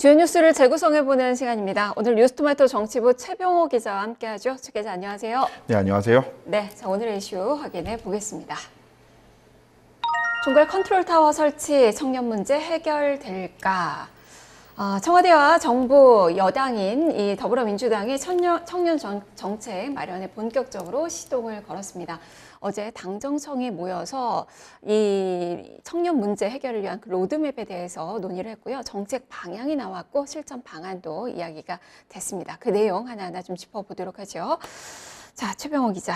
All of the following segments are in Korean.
주요 뉴스를 재구성해보는 시간입니다. 오늘 뉴스토마토 정치부 최병호 기자와 함께하죠. 최 기자 안녕하세요. 네, 안녕하세요. 네, 자 오늘의 이슈 확인해 보겠습니다. 총괄 컨트롤타워 설치 청년 문제 해결될까? 청와대와 정부 여당인 이 더불어민주당이 청년 정책 마련에 본격적으로 시동을 걸었습니다. 어제 당정청이 모여서 이 청년 문제 해결을 위한 그 로드맵에 대해서 논의를 했고요. 정책 방향이 나왔고 실천 방안도 이야기가 됐습니다. 그 내용 하나하나 좀 짚어보도록 하죠. 자, 최병호 기자.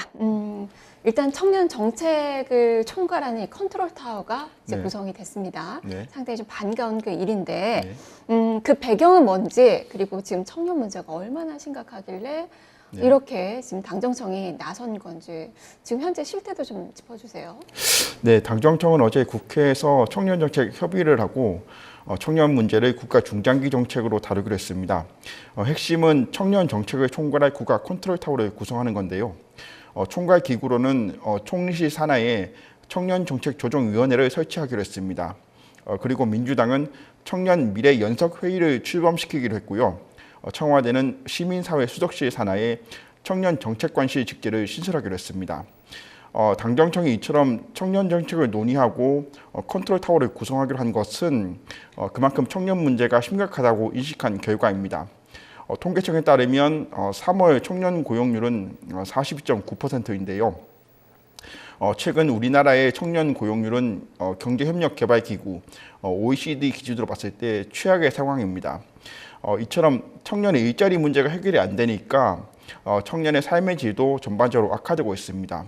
일단 청년 정책을 총괄하는 이 컨트롤 타워가 이제 구성이 됐습니다. 네. 상당히 좀 반가운 그 일인데, 네. 그 배경은 뭔지, 그리고 지금 청년 문제가 얼마나 심각하길래 이렇게 지금 당정청이 나선 건지, 지금 현재 실태도 좀 짚어주세요. 네, 당정청은 어제 국회에서 청년 정책 협의를 하고 청년 문제를 국가 중장기 정책으로 다루기로 했습니다. 핵심은 청년 정책을 총괄할 국가 컨트롤 타워를 구성하는 건데요. 총괄 기구로는 총리실 산하에 청년 정책 조정위원회를 설치하기로 했습니다. 그리고 민주당은 청년 미래 연석 회의를 출범시키기로 했고요. 청와대는 시민사회 수석실 산하에 청년 정책관실 직제를 신설하기로 했습니다. 당정청이 이처럼 청년 정책을 논의하고 컨트롤 타워를 구성하기로 한 것은 그만큼 청년 문제가 심각하다고 인식한 결과입니다. 통계청에 따르면 3월 청년 고용률은 42.9%인데요. 최근 우리나라의 청년 고용률은 경제협력개발기구 OECD 기준으로 봤을 때 최악의 상황입니다. 이처럼 청년의 일자리 문제가 해결이 안 되니까 청년의 삶의 질도 전반적으로 악화되고 있습니다.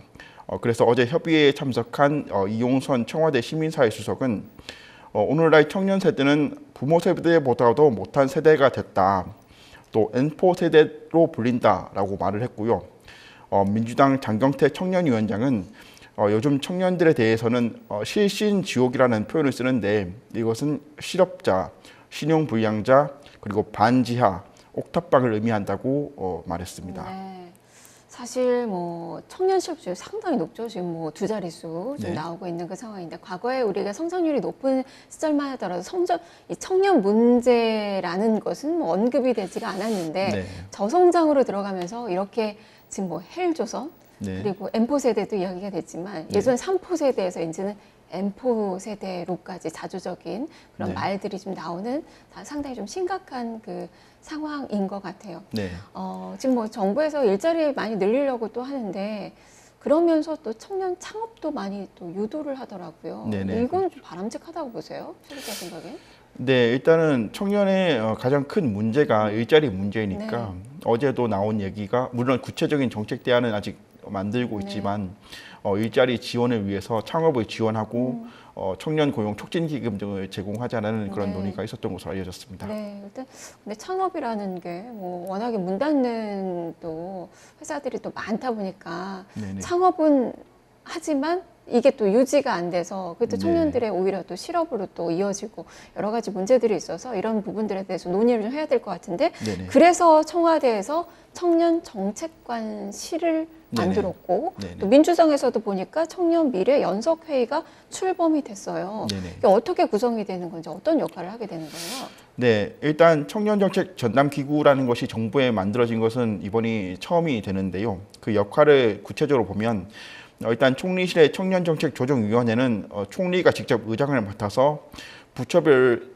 그래서 어제 협의회에 참석한 이용선 청와대 시민사회 수석은 오늘날 청년 세대는 부모 세대보다도 못한 세대가 됐다. 또 N4 세대로 불린다라고 말을 했고요. 민주당 장경태 청년위원장은 요즘 청년들에 대해서는 실신지옥이라는 표현을 쓰는데 이것은 실업자, 신용불량자, 그리고 반지하, 옥탑방을 의미한다고 말했습니다. 네. 사실 뭐 청년 실업률 상당히 높죠. 지금 뭐 두 자릿수 좀 나오고 있는 그 상황인데 과거에 우리가 성장률이 높은 시절만 하더라도 이 청년 문제라는 것은 뭐 언급이 되지가 않았는데 저성장으로 들어가면서 이렇게 지금 뭐 헬조선 그리고 M4 세대도 이야기가 됐지만 예전 3포 세대에서 이제는 M4 세대로까지 자주적인 그런 말들이 좀 나오는 상당히 좀 심각한 그 상황인 것 같아요. 지금 뭐 정부에서 일자리 많이 늘리려고 또 하는데 그러면서 또 청년 창업도 많이 또 유도를 하더라고요. 이건 좀 바람직하다고 보세요? 최기자 생각에? 네, 일단은 청년의 가장 큰 문제가 일자리 문제이니까 어제도 나온 얘기가 물론 구체적인 정책 대안은 아직 만들고 있지만 일자리 지원을 위해서 창업을 지원하고 청년 고용 촉진 기금 등을 제공하자는 그런 논의가 있었던 것으로 알려졌습니다. 네, 일단 근데 창업이라는 게 뭐 워낙에 문 닫는 또 회사들이 또 많다 보니까 창업은 하지만 이게 또 유지가 안 돼서 그때 청년들의 오히려 또 실업으로 또 이어지고 여러 가지 문제들이 있어서 이런 부분들에 대해서 논의를 좀 해야 될 것 같은데 그래서 청와대에서 청년 정책관실을 만들었고 또 민주당에서도 보니까 청년 미래 연석 회의가 출범이 됐어요. 이게 어떻게 구성이 되는 건지 어떤 역할을 하게 되는 거예요? 네, 일단 청년정책 전담기구라는 것이 정부에 만들어진 것은 이번이 처음이 되는데요. 그 역할을 구체적으로 보면 일단 총리실의 청년정책조정위원회는 총리가 직접 의장을 맡아서 부처별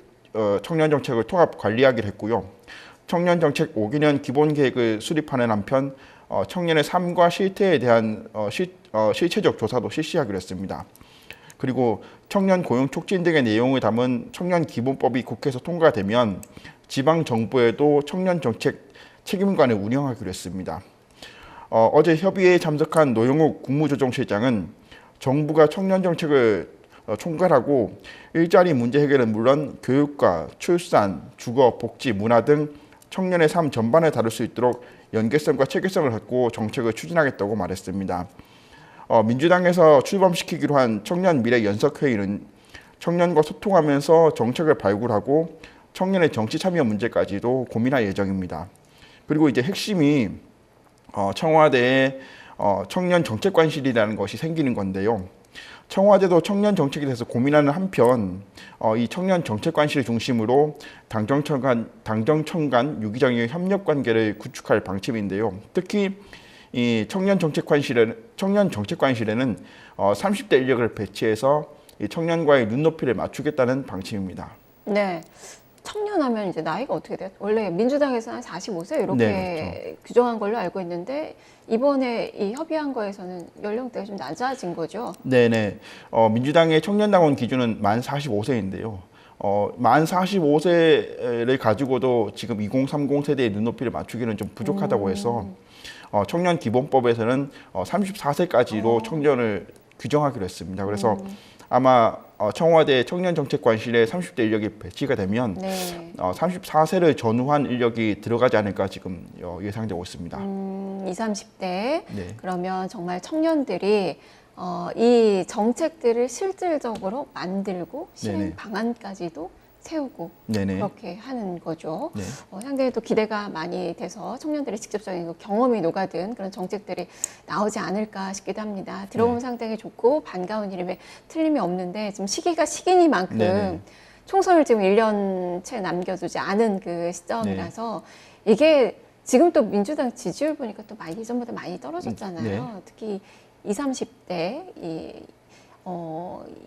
청년정책을 통합 관리하기로 했고요. 청년정책 5개년 기본계획을 수립하는 한편 청년의 삶과 실태에 대한 실체적 조사도 실시하기로 했습니다. 그리고 청년 고용 촉진 등의 내용을 담은 청년기본법이 국회에서 통과되면 지방정부에도 청년정책 책임관을 운영하기로 했습니다. 어제 협의회에 참석한 노영욱 국무조정실장은 정부가 청년정책을 총괄하고 일자리 문제 해결은 물론 교육과 출산, 주거, 복지, 문화 등 청년의 삶 전반을 다룰 수 있도록 연계성과 체계성을 갖고 정책을 추진하겠다고 말했습니다. 민주당에서 출범시키기로 한 청년 미래 연석회의는 청년과 소통하면서 정책을 발굴하고 청년의 정치 참여 문제까지도 고민할 예정입니다. 그리고 이제 핵심이 청와대에 청년 정책관실이라는 것이 생기는 건데요. 청와대도 청년 정책에 대해서 고민하는 한편 이 청년 정책관실을 중심으로 당정청 간 유기적인 협력 관계를 구축할 방침인데요. 특히 이 청년 정책관실에는 30대 인력을 배치해서 이 청년과의 눈높이를 맞추겠다는 방침입니다. 네. 청년하면 이제 나이가 어떻게 돼요? 원래 민주당에서는 한 45세 이렇게 네, 그렇죠. 규정한 걸로 알고 있는데 이번에 이 협의한 거에서는 연령대가 좀 낮아진 거죠. 네네. 민주당의 청년당원 기준은 만 45세인데요. 만 45세를 가지고도 지금 2030 세대의 눈높이를 맞추기는 좀 부족하다고 해서 청년 기본법에서는 34세까지로 청년을 규정하기로 했습니다. 그래서 아마 청와대 청년정책관실에 30대 인력이 배치가 되면 네. 34세를 전후한 인력이 들어가지 않을까 지금 예상되고 있습니다. 20, 30대. 네. 그러면 정말 청년들이 이 정책들을 실질적으로 만들고 실행 네네. 방안까지도 세우고 네네. 그렇게 하는 거죠. 네. 상당히 또 기대가 많이 돼서 청년들이 직접적인 그 경험이 녹아든 그런 정책들이 나오지 않을까 싶기도 합니다. 들어보면 상당히 좋고 반가운 일임에 틀림이 없는데 지금 시기가 시기니만큼 네네. 총선을 지금 1년 채 남겨두지 않은 그 시점이라서 이게 지금 또 민주당 지지율 보니까 또 많이 예전보다 많이 떨어졌잖아요. 네. 특히 20, 30대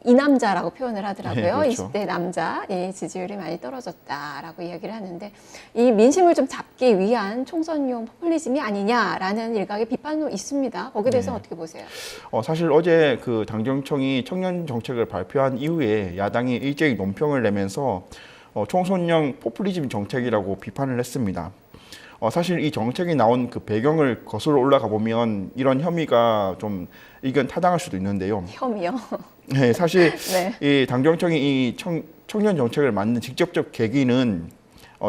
이 남자라고 표현을 하더라고요. 네, 그렇죠. 20대 남자 지지율이 많이 떨어졌다라고 이야기를 하는데 이 민심을 좀 잡기 위한 총선용 포퓰리즘이 아니냐라는 일각의 비판도 있습니다. 거기에 대해서 네. 어떻게 보세요? 사실 어제 그 당정청이 청년 정책을 발표한 이후에 야당이 일제히 논평을 내면서 총선용 포퓰리즘 정책이라고 비판을 했습니다. 사실 이 정책이 나온 그 배경을 거슬러 올라가 보면 이런 혐의가 좀 의견 타당할 수도 있는데요. 혐의요. 네, 사실 네. 이 당정청이 이 청년 정책을 만든 직접적 계기는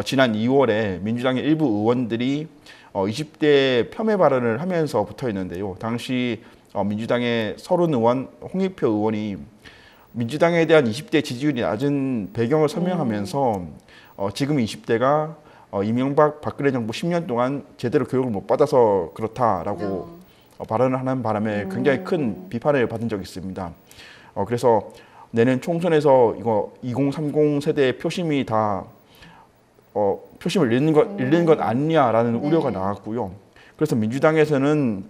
지난 2월에 민주당의 일부 의원들이 20대 폄훼 발언을 하면서부터였는데요. 당시 민주당의 서른 의원, 홍익표 의원이 민주당에 대한 20대 지지율이 낮은 배경을 설명하면서 지금 20대가 이명박 박근혜 정부 10년 동안 제대로 교육을 못 받아서 그렇다라고 발언을 하는 바람에 굉장히 큰 비판을 받은 적이 있습니다. 그래서 내년 총선에서 이거 2030 세대의 표심이 다 표심을 잃는 것 아니냐라는 네. 우려가 나왔고요. 그래서 민주당에서는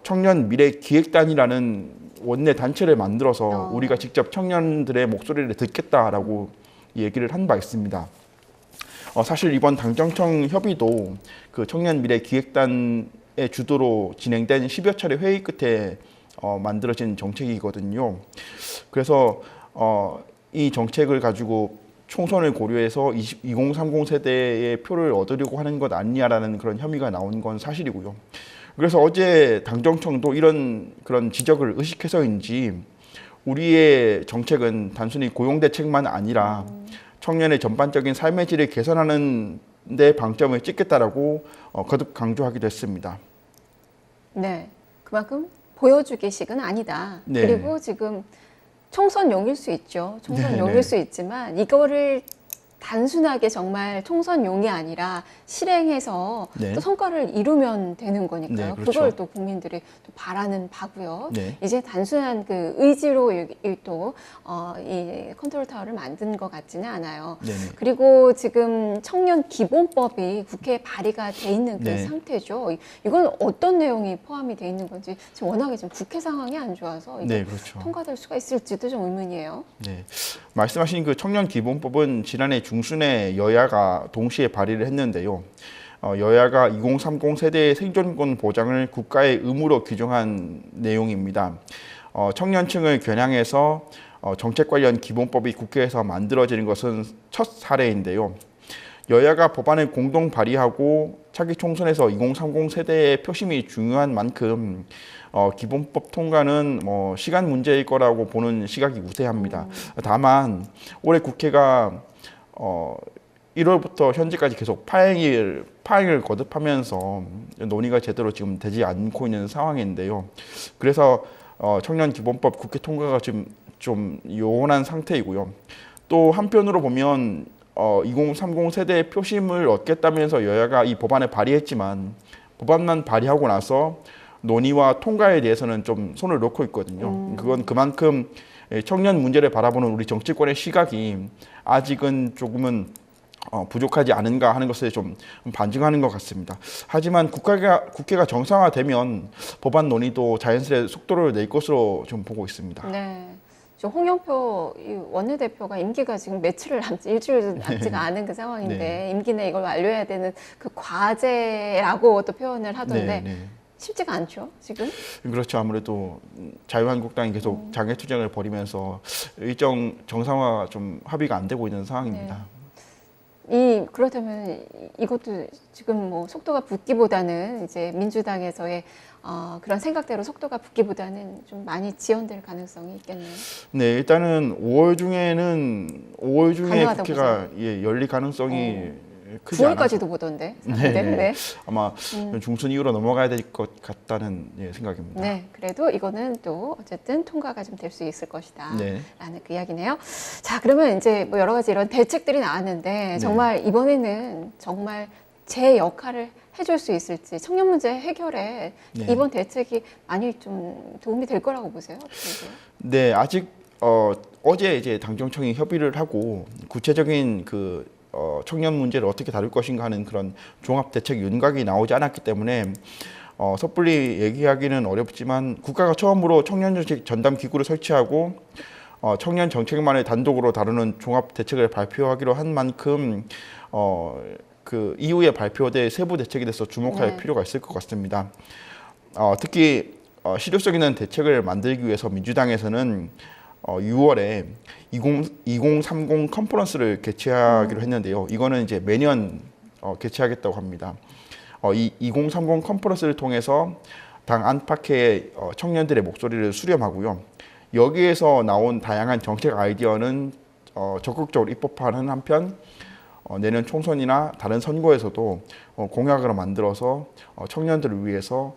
청년 미래 기획단이라는 원내 단체를 만들어서 우리가 직접 청년들의 목소리를 듣겠다라고 얘기를 한 바 있습니다. 사실 이번 당정청 협의도 그 청년 미래 기획단의 주도로 진행된 10여 차례 회의 끝에 만들어진 정책이거든요. 그래서 이 정책을 가지고 총선을 고려해서 2030 세대의 표를 얻으려고 하는 것 아니냐라는 그런 혐의가 나온 건 사실이고요. 그래서 어제 당정청도 그런 지적을 의식해서인지 우리의 정책은 단순히 고용 대책만 아니라 청년의 전반적인 삶의 질을 개선하는 데 방점을 찍겠다라고 거듭 강조하기도 했습니다. 네, 그만큼 보여주기식은 아니다. 네. 그리고 지금 총선용일 수 있죠. 총선용일 네. 수 있지만 이거를 단순하게 정말 총선용이 아니라 실행해서 네. 또 성과를 이루면 되는 거니까요. 네, 그렇죠. 그걸 또 국민들이 또 바라는 바고요. 네. 이제 단순한 그 의지로 이 컨트롤 타워를 만든 것 같지는 않아요. 네네. 그리고 지금 청년 기본법이 국회에 발의가 돼 있는 그 네. 상태죠. 이건 어떤 내용이 포함이 돼 있는 건지 지금 워낙에 지금 국회 상황이 안 좋아서 이게 네, 그렇죠. 통과될 수가 있을지도 좀 의문이에요. 네, 말씀하신 그 청년 기본법은 지난해 중순에 여야가 동시에 발의를 했는데요. 여야가 2030 세대의 생존권 보장을 국가의 의무로 규정한 내용입니다. 청년층을 겨냥해서 정책 관련 기본법이 국회에서 만들어지는 것은 첫 사례인데요. 여야가 법안을 공동 발의하고 차기 총선에서 2030 세대의 표심이 중요한 만큼 기본법 통과는 시간 문제일 거라고 보는 시각이 우세합니다. 다만 올해 국회가 1월부터 현재까지 계속 파행을 거듭하면서 논의가 제대로 지금 되지 않고 있는 상황인데요. 그래서 청년 기본법 국회 통과가 지금 좀 요원한 상태이고요. 또 한편으로 보면 2030 세대의 표심을 얻겠다면서 여야가 이 법안을 발의했지만 법안만 발의하고 나서 논의와 통과에 대해서는 좀 손을 놓고 있거든요. 그건 그만큼 청년 문제를 바라보는 우리 정치권의 시각이 아직은 조금은 부족하지 않은가 하는 것에 좀 반증하는 것 같습니다. 하지만 국회가 정상화되면 법안 논의도 자연스레 속도를 낼 것으로 좀 보고 있습니다. 네. 저 홍영표 이 원내대표가 임기가 지금 며칠을 남지 일주일 남지가 않은 그 상황인데 네. 임기 내에 이걸 완료해야 되는 그 과제라고 또 표현을 하던데 네, 네. 쉽지가 않죠, 지금? 그렇죠. 아무래도 자유한국당이 계속 장애투쟁을 벌이면서 일정 정상화 좀 합의가 안 되고 있는 상황입니다. 그렇다면 이것도 지금 뭐 속도가 붙기보다는 이제 민주당에서의 그런 생각대로 속도가 붙기보다는 좀 많이 지연될 가능성이 있겠네요. 네, 일단은 5월 중에 가능하다고 국회가 열릴 가능성이 크지 9월까지도 보던데. 네, 네. 아마 중순 이후로 넘어가야 될 것 같다는 생각입니다. 네, 그래도 이거는 또 어쨌든 통과가 좀 될 수 있을 것이다. 네. 라는 그 이야기네요. 자, 그러면 이제 뭐 여러 가지 이런 대책들이 나왔는데 정말 이번에는 정말 제 역할을 해줄 수 있을지 청년 문제 해결에 네. 이번 대책이 많이 좀 도움이 될 거라고 보세요? 어떻게 보세요? 네, 아직 어제 이제 당정청이 협의를 하고 구체적인 청년 문제를 어떻게 다룰 것인가 하는 그런 종합 대책 윤곽이 나오지 않았기 때문에 섣불리 얘기하기는 어렵지만 국가가 처음으로 청년 정책 전담 기구를 설치하고 청년 정책만을 단독으로 다루는 종합 대책을 발표하기로 한 만큼 그 이후에 발표될 세부 대책에 대해서 주목할 필요가 있을 것 같습니다. 특히 실효성 있는 대책을 만들기 위해서 민주당에서는 6월에 2030 컨퍼런스를 개최하기로 했는데요. 이거는 이제 매년 개최하겠다고 합니다. 이 2030 컨퍼런스를 통해서 당 안팎의 청년들의 목소리를 수렴하고요. 여기에서 나온 다양한 정책 아이디어는 적극적으로 입법하는 한편 내년 총선이나 다른 선거에서도 공약으로 만들어서 청년들을 위해서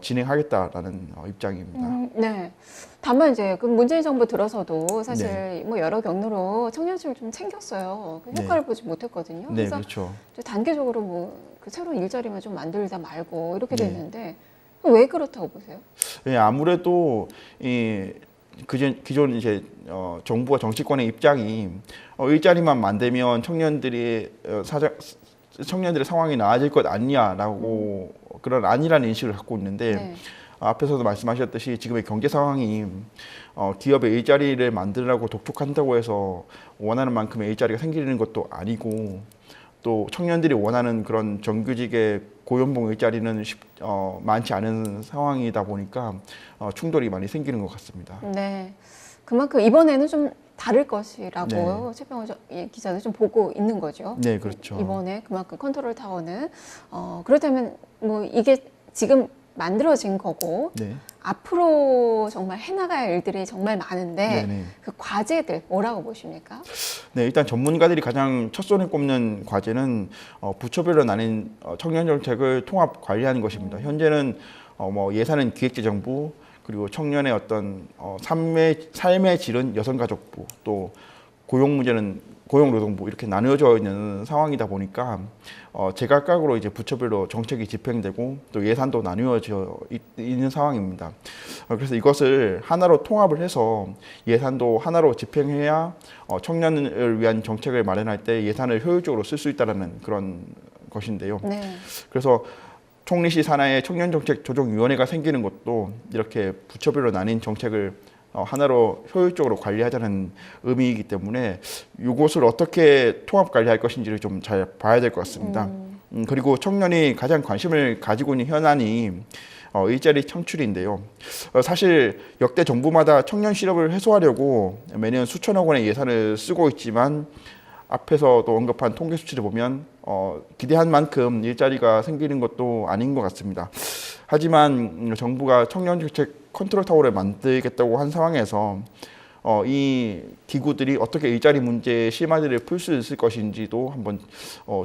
진행하겠다라는 입장입니다. 네. 다만 이제 그 문재인 정부 들어서도 사실 뭐 여러 경로로 청년층을 좀 챙겼어요. 그 효과를 보지 못했거든요. 네, 그래서 그렇죠. 단계적으로 뭐 그 새로운 일자리만 좀 만들다 말고 이렇게 됐는데 왜 그렇다고 보세요? 네, 아무래도 기존 이제 정부와 정치권의 입장이 일자리만 만들면 청년들의 상황이 나아질 것 아니냐라고 그런 아니라는 인식을 갖고 있는데 앞에서도 말씀하셨듯이 지금의 경제 상황이 기업의 일자리를 만들라고 독촉한다고 해서 원하는 만큼의 일자리가 생기는 것도 아니고 또 청년들이 원하는 그런 정규직의 고연봉 일자리는 많지 않은 상황이다 보니까 충돌이 많이 생기는 것 같습니다. 네, 그만큼 이번에는 좀 다를 것이라고 최병호 기자도 좀 보고 있는 거죠. 네, 그렇죠. 이번에 그만큼 컨트롤 타워는 그렇다면 뭐 이게 지금 만들어진 거고 앞으로 정말 해나가야 할 일들이 정말 많은데 그 과제들 뭐라고 보십니까? 네, 일단 전문가들이 가장 첫손에 꼽는 과제는 부처별로 나뉜 청년 정책을 통합 관리하는 것입니다. 현재는 뭐 예산은 기획재정부 그리고 청년의 어떤 삶의 질은 여성가족부 또 고용 문제는 고용노동부 이렇게 나누어져 있는 상황이다 보니까 제각각으로 이제 부처별로 정책이 집행되고 또 예산도 나누어져 있는 상황입니다. 그래서 이것을 하나로 통합을 해서 예산도 하나로 집행해야 청년을 위한 정책을 마련할 때 예산을 효율적으로 쓸 수 있다는 그런 것인데요. 그래서 총리실 산하에 청년정책조정위원회가 생기는 것도 이렇게 부처별로 나뉜 정책을 하나로 효율적으로 관리하자는 의미이기 때문에 이것을 어떻게 통합 관리할 것인지를 좀 잘 봐야 될 것 같습니다. 그리고 청년이 가장 관심을 가지고 있는 현안이 일자리 창출인데요. 사실 역대 정부마다 청년 실업을 해소하려고 매년 수천억 원의 예산을 쓰고 있지만 앞에서도 언급한 통계 수치를 보면 기대한 만큼 일자리가 생기는 것도 아닌 것 같습니다. 하지만 정부가 청년 정책 컨트롤 타워를 만들겠다고 한 상황에서 이 기구들이 어떻게 일자리 문제의 실마리를 풀 수 있을 것인지도 한번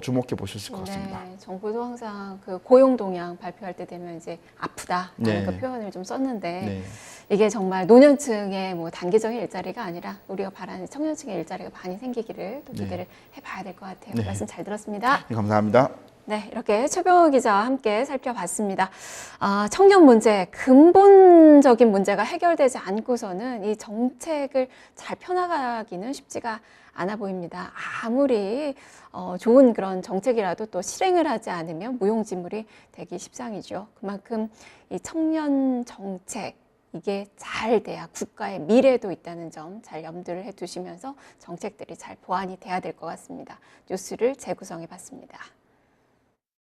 주목해 보실 수 있을 것 같습니다. 정부도 항상 그 고용 동향 발표할 때 되면 이제 아프다라는 그 표현을 좀 썼는데 이게 정말 노년층의 뭐 단기적인 일자리가 아니라 우리가 바라는 청년층의 일자리가 많이 생기기를 또 기대를 해봐야 될 것 같아요. 말씀 잘 들었습니다. 감사합니다. 네, 이렇게 최병호 기자와 함께 살펴봤습니다. 청년 문제, 근본적인 문제가 해결되지 않고서는 이 정책을 잘 펴나가기는 쉽지가 않아 보입니다. 아무리 좋은 그런 정책이라도 또 실행을 하지 않으면 무용지물이 되기 십상이죠. 그만큼 이 청년 정책, 이게 잘 돼야 국가의 미래도 있다는 점 잘 염두를 해 두시면서 정책들이 잘 보완이 돼야 될 것 같습니다. 뉴스를 재구성해 봤습니다.